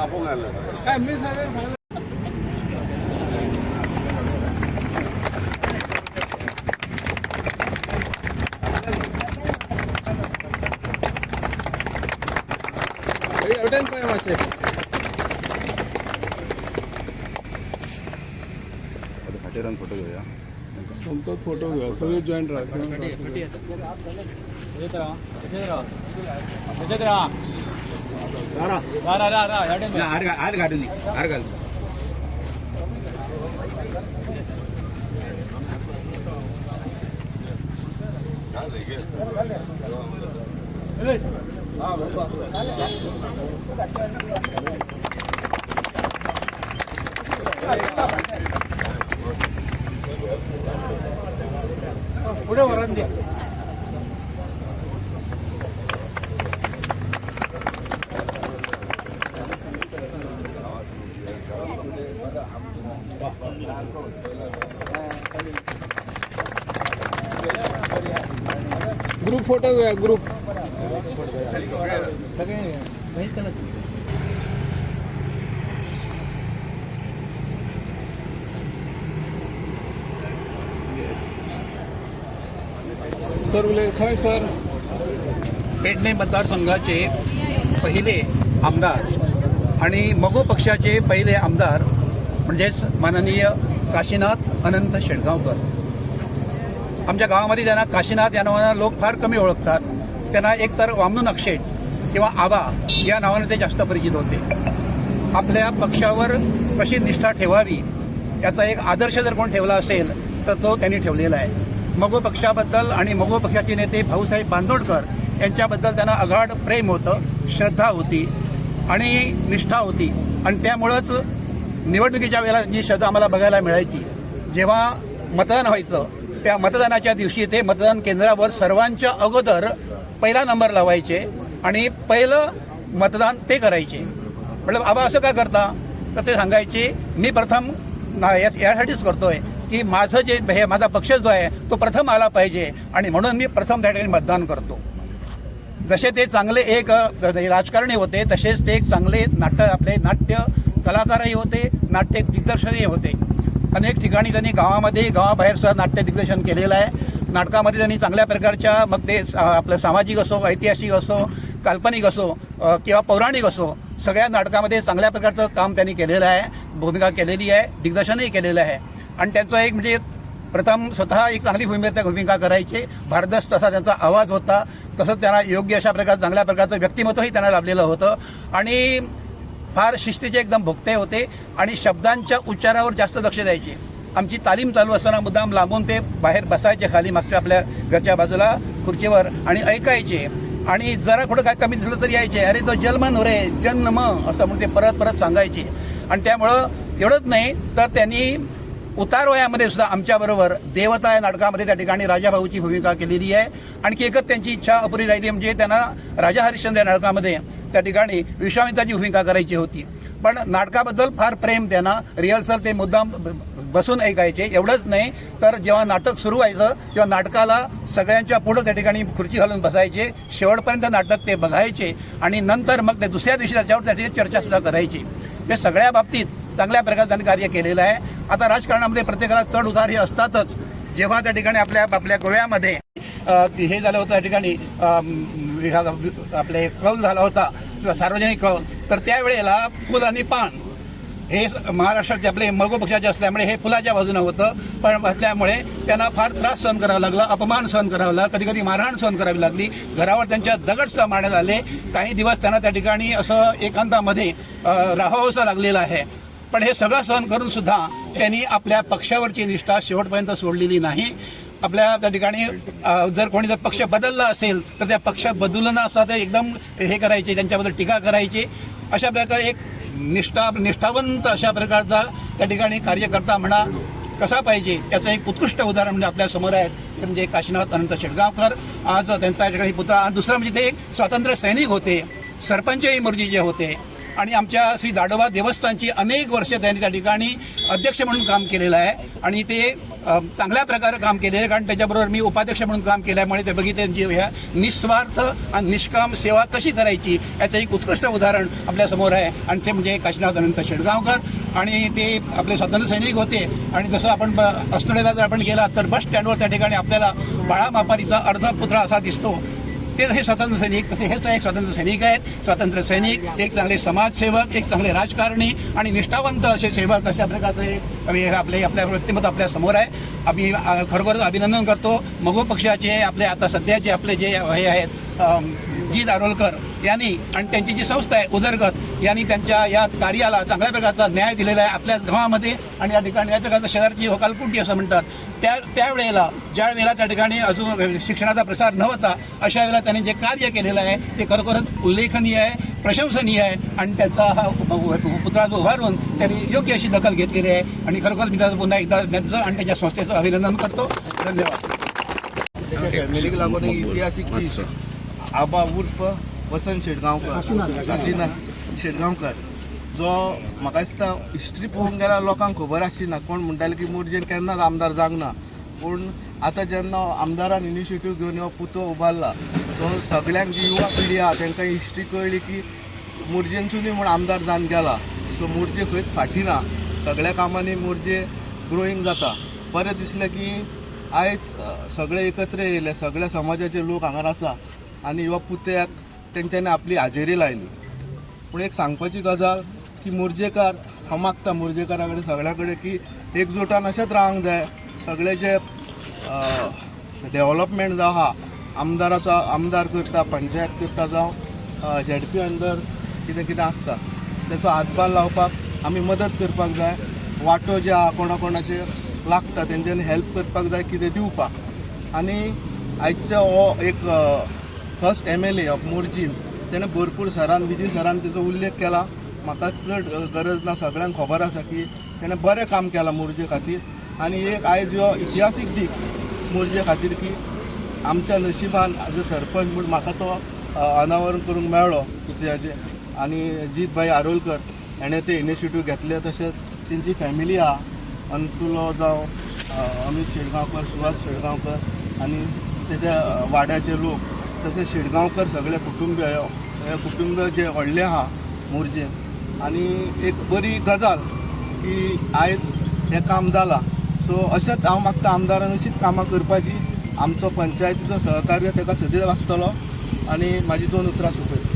कापून आलं काय मी सांगा एवढ्यान पाय वाचे फाटेरान फोटो घेऊया तुमचाच फोटो घ्या सगळे जॉईंट राहतात आर घालून आर घाल पुढे वरण द्या ग्रुप फोटो घ्या ग्रुप सगळे सर बोले काय सर पेडणे मतदारसंघाचे पहिले आमदार आणि मगो पक्षाचे पहिले आमदार म्हणजेच माननीय काशीनाथ अनंत शेटगावकर. आमच्या गावामध्ये त्यांना काशीनाथ या नावानं लोक फार कमी ओळखतात. त्यांना एकतर वामनू नक्षेट किंवा आबा या नावाने ते जास्त परिचित होते. आपल्या पक्षावर कशी निष्ठा ठेवावी याचा एक आदर्श जर कोण ठेवला असेल तर तो त्यांनी ठेवलेला आहे. मगो पक्षाबद्दल आणि मगो पक्षाचे नेते भाऊसाहेब बांदोडकर यांच्याबद्दल त्यांना अगाढ प्रेम होतं, श्रद्धा होती आणि निष्ठा होती. आणि त्यामुळंच निवडणुकीच्या वेळेला जी श्रद्धा आम्हाला बघायला मिळायची. जेव्हा मतदान व्हायचं त्या मतदानाच्या दिवशी ते मतदान केंद्रावर सर्वांच्या अगोदर पहिला नंबर लावायचे आणि पहिलं मतदान ते करायचे. म्हटलं आबा असं का करता तर ते सांगायचे मी प्रथम यासाठीच करतोय की माझं जे हे माझा पक्ष जो आहे तो प्रथम आला पाहिजे आणि म्हणून मी प्रथम त्या ठिकाणी मतदान करतो. जसे ते चांगले एक राजकारणी होते तसेच ते एक चांगले नाट्य कलाकारही होते, नाट्य दिग्दर्शकही होते. अनेक ठिकाणी त्यांनी गावाबाहेर सुद्धा नाट्य दिग्दर्शन केलेलं आहे. नाटकामध्ये त्यांनी चांगल्या प्रकारच्या मग ते आपलं सामाजिक असो, ऐतिहासिक असो, काल्पनिक असो किंवा पौराणिक असो सगळ्या नाटकामध्ये चांगल्या प्रकारचं काम त्यांनी केलेलं आहे, भूमिका केलेली आहे, दिग्दर्शनही केलेलं आहे. आणि त्यांचं एक म्हणजे प्रथम स्वतः एक चांगली भूमिका करायचे, भारदस्त असा त्यांचा आवाज होता. तसंच त्यांना योग्य अशा प्रकारचं चांगल्या प्रकारचं व्यक्तिमत्वही त्यांना लाभलेलं होतं आणि फार शिस्तीचे एकदम भोक्ते होते आणि शब्दांच्या उच्चारावर जास्त लक्ष द्यायचे. आमची तालीम चालू असताना मुद्दाम लांबून ते बाहेर बसायचे खाली मागच्या आपल्या घरच्या बाजूला खुर्चीवर आणि ऐकायचे आणि जरा कुठं काय कमी दिसलं तरी यायचे, अरे तो जन्म रे जन्म असं म्हणून ते परत परत सांगायचे. आणि त्यामुळं एवढंच नाही तर त्यांनी उतार वयामध्ये सुद्धा आमच्याबरोबर देवता या नाटकामध्ये त्या ठिकाणी राजाभाऊची भूमिका केलेली आहे. आणखी एकच त्यांची इच्छा अपुरी राहिली म्हणजे त्यांना राजा हरिश्चंद्र या नाटकामध्ये त्या ठिकाणी विश्वामित्राची भूमिका करायची होती. पण नाटकाबद्दल फार प्रेम त्यांना, रिहर्सल ते मुद्दाम बसून ऐकायचे. एवढंच नाही तर जेव्हा नाटक सुरू व्हायचं तेव्हा नाटकाला सगळ्यांच्या पुढं त्या ठिकाणी खुर्ची घालून बसायचे, शेवटपर्यंत नाटक ते बघायचे आणि नंतर मग ते दुसऱ्या दिवशी त्याच्यावर त्याची चर्चासुद्धा करायची. हे सगळ्या बाबतीत चांगल्या प्रकारे त्यांनी कार्य केलेलं आहे. आता राजकारणामध्ये प्रत्येकाला चढ उतार हे असतातच. जेव्हा त्या ठिकाणी आपल्या गोव्यामध्ये हे झालं होतं त्या ठिकाणी आपले कौल झाला होता सार्वजनिक कौल, तर त्यावेळेला फुल आणि पान हे महाराष्ट्राचे आपले मगो पक्षाचे असल्यामुळे हे फुलाच्या बाजूनं होतं. पण असल्यामुळे त्यांना फार त्रास सहन करावा लागला, अपमान सहन करावा लागला, कधी कधी मारहाण सहन करावी लागली. घरावर त्यांच्या दगड सुद्धा मारण्यात आले. काही दिवस त्यांना त्या ठिकाणी असं एकांतामध्ये राहावंसं लागलेलं आहे. पण हे सगळं सहन करून सुद्धा त्यांनी आपल्या पक्षावरची निष्ठा शेवटपर्यंत सोडलेली नाही. आपल्या त्या ठिकाणी जर कोणी जर पक्ष बदलला असेल तर त्या पक्ष बदलणं असं ते एकदम हे करायचे, त्यांच्याबद्दल टीका करायची. अशा प्रकारे एक निष्ठावंत अशा प्रकारचा त्या ठिकाणी कार्यकर्ता म्हणा कसा पाहिजे याचं एक उत्कृष्ट उदाहरण म्हणजे आपल्या समोर आहे, म्हणजे काशीनाथ अनंत शेटगावकर. आज त्यांचा ठिकाणी पुतळा. आणि दुसरं म्हणजे ते एक स्वातंत्र्य सैनिक होते, सरपंचही मोर्जीचे होते आणि आमच्या श्री दाडोबा देवस्थानची अनेक वर्ष त्यांनी त्या ठिकाणी अध्यक्ष म्हणून काम केलेलं आहे आणि ते चांगल्या प्रकारे काम केले आहे. कारण त्याच्याबरोबर मी उपाध्यक्ष म्हणून काम केल्यामुळे ते बघितले त्यांची ह्या निस्वार्थ आणि निष्काम सेवा कशी करायची याचं एक उत्कृष्ट उदाहरण आपल्यासमोर आहे. आणि ते म्हणजे काशीनाथ अनंत शेडगावकर आणि ते आपले स्वातंत्र्य सैनिक होते. आणि जसं आपण असनोडेला जर आपण गेला तर बस स्टँडवर त्या ठिकाणी आपल्याला बाळा मापारीचा अर्धा पुतळा असा दिसतो. ते जसे स्वातंत्र्य सैनिक तसे हे एक स्वातंत्र्य सैनिक आहेत. स्वातंत्र्य सैनिक, एक चांगले समाजसेवक, एक चांगले राजकारणी आणि निष्ठावंत असे सेवक अशा प्रकारचे आपल्या व्यक्तिमत्व आपल्या समोर आहे. आम्ही खरोखरच अभिनंदन करतो मगो पक्षाचे आपले आता सध्याचे आपले जे हे आहेत जी दारोलकर यांनी आणि त्यांची जी संस्था आहे उदरगत यांनी त्यांच्या या कार्याला चांगल्या प्रकारचा न्याय दिलेला आहे आपल्याच गावामध्ये. आणि या ठिकाणी या प्रकारचं शेजारची होकालपुटी असं म्हणतात त्यावेळेला ज्या वेळेला त्या ठिकाणी अजून शिक्षणाचा प्रसार नव्हता अशा वेळेला त्यांनी जे कार्य केलेलं आहे ते खरोखरच उल्लेखनीय आहे, प्रशंसनीय आहे. आणि त्याचा हा पुतळा जो उभारून त्यांनी योग्य अशी दखल घेतलेली आहे. आणि खरोखर मी त्याचं पुन्हा एकदा त्यांचं आणि त्यांच्या संस्थेचं अभिनंदन करतो. धन्यवाद. फॅमिलीक लागून एक इतिहासीक दीस आबा उर्फ वसंत शेटगांवकर, काशीनाथ शेटगांवकर, जो म्हाका दिसता हिस्ट्री पळोवंक गेल्यार लोकांक खबर आसची कोण म्हणटाले की मोरजेन केन्नाच आमदार जावंक ना. पूण आतां जेन्ना आमदारान इनिशिएटीव घेवन हो पुतळो उबारला सो सगळ्यांक जी युवा पिढी आहा तांकां हिस्ट्री कळ्ळी की मोरजेंसूनय म्हूण आमदार जावन गेला. सो मोरजे खंयच फाटी ना, सगळ्या कामांनी मोरजे ग्रोईंग जाता. बरें दिसलें की आयज सगळे एकत्र येयले, सगळ्या समाजाचे लोक हांगार आसा आनी ह्या पुतळ्याक तेंच्यांनी आपली हाजेरी लायली. पूण एक सांगपाची गजाल की मोरजेकार हांव मागता मोरजेकारा कडेन सगळ्या कडेन की एकजुटान अशेंच रावंक जाय. सगळे जे डेव्हलपमेंट जावं आहा आमदाराचो आमदार करता, पंचायत करता जावं झेडपी अंडर कितें कितें आसता तेचो हातभार लावपाक आमी मदत करपाक जाय. वाटो जे आहा कोणाचे लागता तेंच्यांनी हेल्प करपाक जाय, कितें दिवपाक. आनी आयचो हो एक फर्स्ट MLA ऑफ मोरजीम तेणें भरपूर सरान विजय सरान तेचो उल्लेख केला. म्हाका चड गरज ना, सगळ्यांक खबर आसा की तेणें बरें काम केलां मोरजे खातीर. आनी एक आयज हो इतिहासीक दीस मोरजे खातीर की आमच्या नशिबान एज अ सरपंच म्हूण म्हाका तो अनावरण करूंक मेळ्ळो पुतळ्याचें. आनी जीत भाई आरोलकर हेणें ते इनिशिएटीव घेतले. तशेंच तेंची फॅमिली आहा, अंतुलो जावं अमित शेटगांवकर, सुभाष शेटगांवकर आनी तेच्या वाड्याचे लोक, तशें शेटगांवकर सगळे कुटुंब जे व्हडले आहा मोरजेन. आनी एक बरी गजाल की आयज हें काम जालां. सो अशेंच हांव मागता आमदारान अशीच कामां करपाची. आमचो पंचायतीचो सहकार्य ताका सदैव आसतलो. आनी म्हाजी 2 उतरां सोंपयता.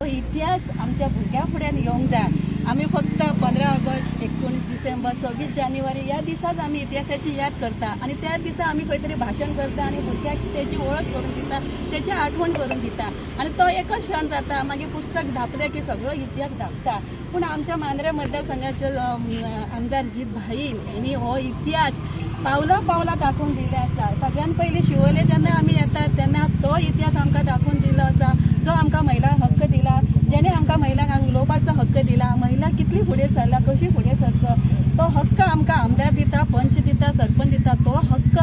इतिहास आमच्या भुरग्यां फुड्यान येवंक जाय. आमी फक्त 15 ऑगस्ट, 19 डिसेंबर, 26 जानेवारी ह्या दिसाच आमी इतिहासाची याद करता आनी त्या दिसा आमी खंय तरी भाशण करता आनी भुरग्याक तेजी वळख करून दिता, तेची आठवण करून दिता. आनी तो एकच क्षण जाता, मागीर पुस्तक धापलें की सगळो इतिहास धापता. पूण आमच्या मांद्रे मतदारसंघाचे आमदार जीत भाई हेणी हो इतिहास पावला पावला दाखोवन दिले आसा. सगळ्यान पयलीं शिवोले जेन्ना आमी येतात तेन्ना तो इतिहास आमकां दाखोवन दिलो आसा, जो आमकां महिलांक हक्क दिला, जेणे आमकां महिलांक उलोवपाचो हक्क दिला. महिला कितली फुडें सरला, कशी फुडें सरचो तो हक्क आमकां आमदार दिता, पंच दिता, सरपंच दिता. तो हक्क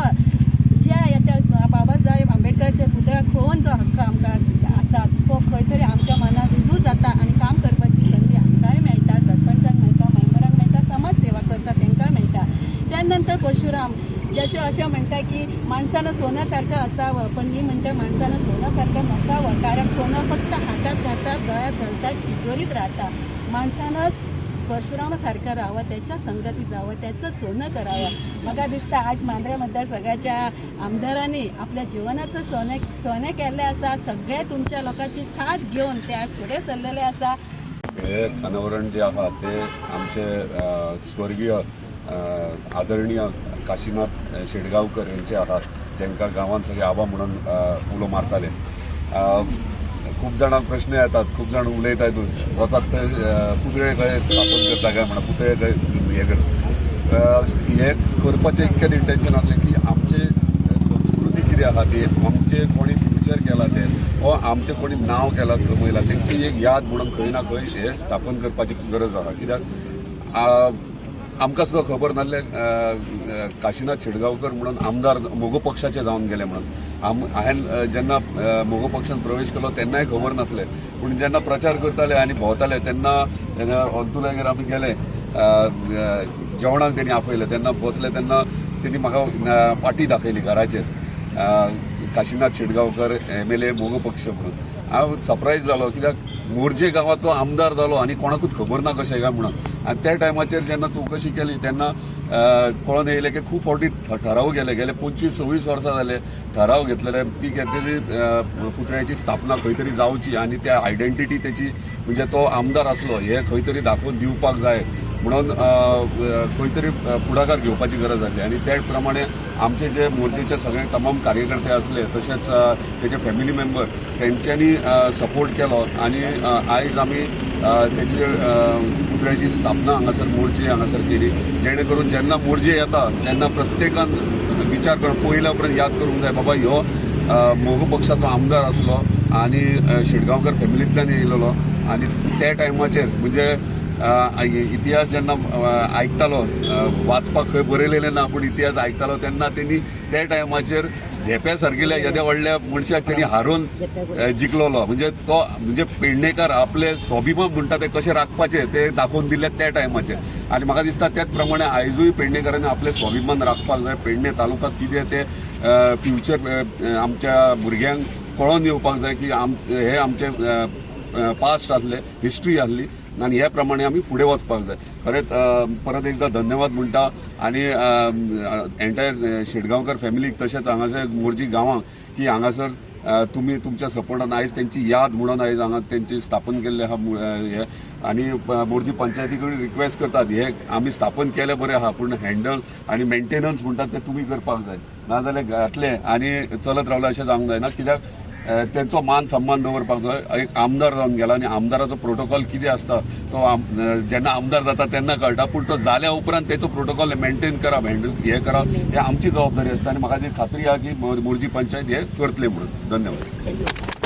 ज्या येत्या बाबासाहेब आंबेडकराचे पुतळ्याक पळोवन जो हक्क आमकां आसा तो खंय तरी आमच्या मनात रुजू जाता आनी काम करपाची संदी आमकांय मेळटा, सरपंचाक मेळटा, मेंबरांक मेळटा, समाज सेवा करता तांकां मेळटा. त्यानंतर परशुराम ज्याचे अशें म्हणटा की माणसानं सोन्या सारखं असावं, पण मी म्हणते माणसानं सोन्या सारखं नसावं. कारण सोनं फक्त हातात घालतात, गळ्यात घालतात, तिजोरीत राहता. माणसानं परशुरामा सारखं राहावं, त्याच्या संगती जावं, त्याचं सोनं करावं. म्हाका दिसता आज मांद्रे मतदारसंघाच्या आमदारांनी आपल्या जिवनाचं सोने केल्लें आसा. सगळे तुमच्या लोकांची साथ घेऊन ते आज फुडें सरलेले आसा. हे अनावरण जे आहा ते आमचे स्वर्गीय आदरणीय काशीनाथ शेटगांवकर यांचे आहात, जांकां गांवांत सगळे आबा म्हणून उलो मारताले. खूब जाणांक प्रश्न येतात, खूब जाण उलयतात वचात ते पुतळे खंय स्थापन करता काय म्हणून, पुतळे खंय हे करता. हे करपाचें इतकें इंटेंशन आसलें की आमचे संस्कृती कितें आहा ती, आमचे कोणी फ्युचर केला ते, वो आमचे कोणी नांव केलां कमयलां तेंची एक याद म्हणून खंय ना खंय हे स्थापन करपाची गरज आहा. कित्याक आमकां सुद्दां खबर नासलें काशीनाथ शिडगांवकर म्हणून आमदार मोगो पक्षाचे जावन गेले म्हणून हांवें जेन्ना मोगो पक्षांत प्रवेश केलो तेन्नाय खबर नासलें पूण जेन्ना प्रचार करताले आनी भोंवताले तेन्ना अंतुलागेर आमी गेले जेवणाक तेणी आपयलें तेन्ना बसले तेन्ना तेणी म्हाका पाटी दाखयली घराचेर काशीनाथ शिडगांवकर MLA मोगो पक्ष म्हणून हांव सरप्रायज जालो कित्याक मोरजे गांवाचो आमदार जालो आनी कोणाकूच खबर ना कशें काय म्हणून आनी त्या टायमाचेर जेन्ना चवकशी केली तेन्ना कळोन येयलें की खूब फावटी ठराव गेले 25-26 वर्सां जाले ठराव घेतलेले की तेजी पुतळ्याची स्थापना खंय तरी जावची आनी त्या आयडेंटिटी तेची म्हणजे तो आमदार आसलो हे खंय तरी दाखोवन दिवपाक जाय म्हणून खंय तरी पुढाकार घेवपाची गरज आसली आनी त्या प्रमाणे आमचे जे मोर्चेचे सगळे तमाम कार्यकर्ते आसले तशेंच तेचे फॅमिली मेंबर तेंच्यांनी सपोर्ट केलो आनी आयज आमी तेची पुतळ्याची स्थापना हांगासर मोर्जे हांगासर केली जेणे करून जेन्ना मोर्जे येता तेन्ना प्रत्येकान विचार करून पयल्या उपरांत याद करूंक जाय बाबा ह्यो मोगो पक्षाचो आमदार आसलो आनी शिडगांवकर फॅमिलींतल्यान येयलेलो आनी त्या टायमाचेर म्हणजे इतिहास जेन्ना आयकतालो वाचपाक खंय बरयलेलें ना पूण इतिहास आयकतालो तेन्ना तेणी त्या टायमाचेर धेप्या सारकेल्या येद्या व्हडल्या मनशाक तेणी हारोवन जिखलोलो म्हणजे तो म्हणजे पेडणेकार आपले स्वाभिमान म्हणटा ते कशें राखपाचे ते दाखोवन दिले त्या टायमाचेर आनी म्हाका दिसता त्याच प्रमाणे आयजूय पेडणेकारांनी आपले स्वाभिमान राखपाक जाय पेडणे तालुका कितें ते फ्युचर आमच्या भुरग्यांक कळोवन येवपाक जाय की हे आमचे पास्ट आसले हिस्ट्री आसली आनी ह्या प्रमाणे आमी फुडें वचपाक जाय खरेंच परत एकदा धन्यवाद म्हणटा आनी एंटायर शिडगांवकर फॅमिलीक तशेंच हांगासर मोरजी गांवांक की हांगासर तुमी तुमच्या सपोर्टान आयज तेंची याद म्हणून आयज हांगा तेंची स्थापन केल्ले आहा हे आनी मोरजी पंचायती कडेन रिक्वेस्ट करतात हे आमी स्थापन केले बरें आहा पूण हँडल आनी मेंटेनन्स म्हणटात ते तुमी करपाक जाय नाजाल्यार घातले आनी चलत रावले अशें जावंक जायना कित्याक तेंचो मान सन्मान दवरपाक जाय एक आमदार जावन गेला आनी आमदाराचो प्रोटोकॉल कितें आसता तो जेन्ना आमदार जाता तेन्ना कळटा पूण तो जाल्या उपरांत तेचो प्रोटोकॉल मेंटेन करप हँडल हे करप हे आमची जबाबदारी आसता आनी म्हाका ती खात्री आहा की मोरजी पंचायत हे करतले म्हणून धन्यवाद.